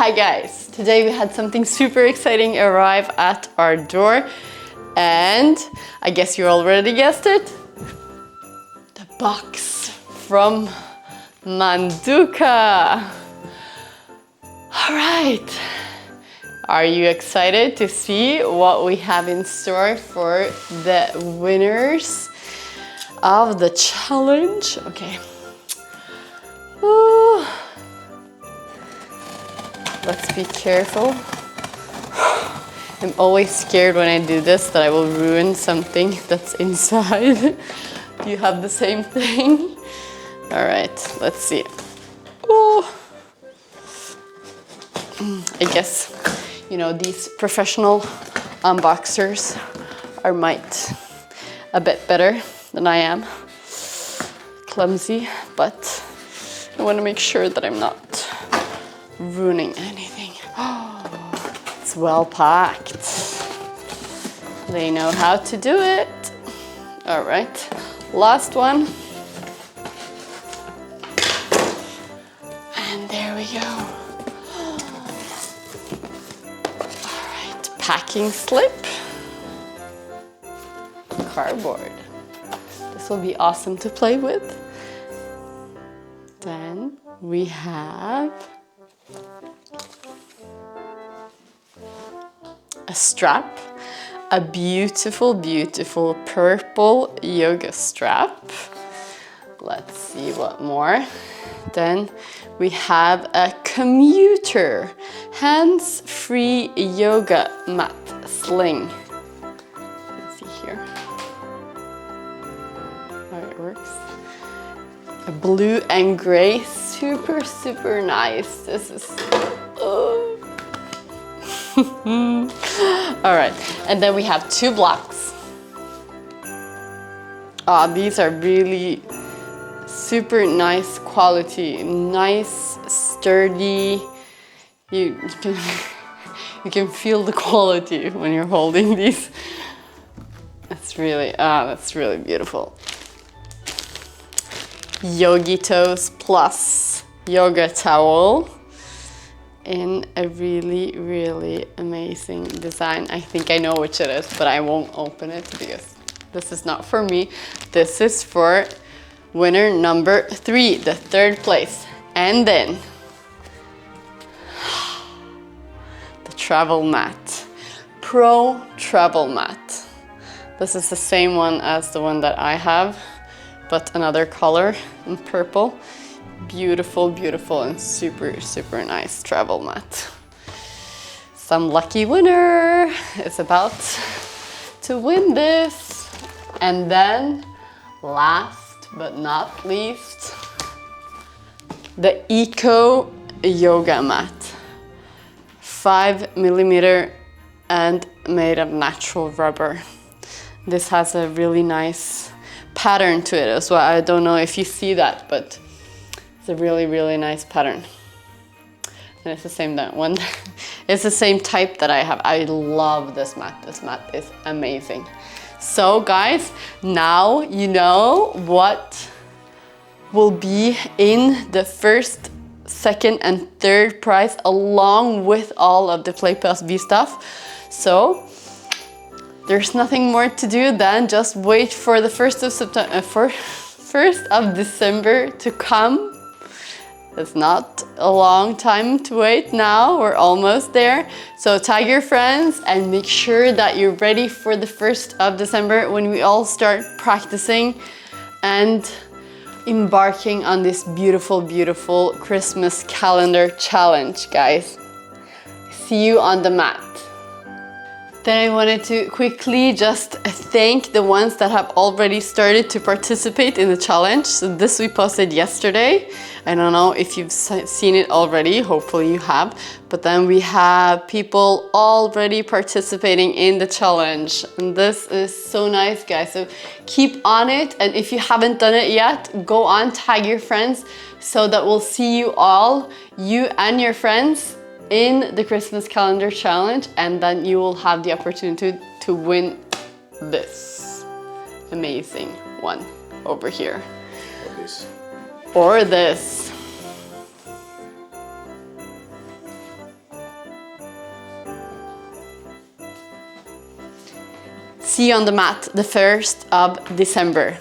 Hi guys, today we had something super exciting arrive at our door, and I guess you already guessed it, the box from Manduka. All right, are you excited to see what we have in store for the winners of the challenge? Okay. Ooh. Let's be careful. I'm always scared when I do this that I will ruin something that's inside. Do you have the same thing? All right, let's see. Ooh. I guess, you know, these professional unboxers are a bit better than I am. Clumsy, but I want to make sure that I'm not ruining anything. Oh, it's well packed. They know how to do it. All right, last one. And there we go. All right, packing slip. Cardboard. This will be awesome to play with. Then we have a strap, a beautiful, beautiful purple yoga strap. Let's see what more. Then we have a commuter, hands-free yoga mat sling. Let's see here how it works. A blue and gray, super, super nice. This is, all right, and then we have two blocks. These are really super nice quality, nice, sturdy. You can feel the quality when you're holding these. That's really beautiful. Yogi Toes Plus yoga towel in a really, really amazing design. I think I know which it is, but I won't open it because this is not for me. This is for winner number 3, the 3rd place. And then the travel mat, Pro Travel Mat. This is the same one as the one that I have, but another color in purple. Beautiful, beautiful, and super, super nice travel mat. Some lucky winner is about to win this. And then, last but not least, the Eco Yoga Mat. 5mm and made of natural rubber. This has a really nice pattern to it as well. I don't know if you see that, but it's a really, really nice pattern. And it's the same one. It's the same type that I have. I love this mat. This mat is amazing. So guys, now you know what will be in the 1st, 2nd, and 3rd prize, along with all of the PlayPauseBe stuff. So there's nothing more to do than just wait for the 1st of September, 1st of December to come. It's not a long time to wait now. We're almost there. So tag your friends and make sure that you're ready for the 1st of December when we all start practicing and embarking on this beautiful, beautiful Christmas calendar challenge, guys. See you on the mat. Then I wanted to quickly just thank the ones that have already started to participate in the challenge. So this we posted yesterday. I don't know if you've seen it already, hopefully you have. But then we have people already participating in the challenge. And this is so nice, guys. So keep on it. And if you haven't done it yet, go on, tag your friends so that we'll see you all, you and your friends, in the Christmas calendar challenge, and then you will have the opportunity to win this amazing one over here. Or this. See you on the mat the 1st of December.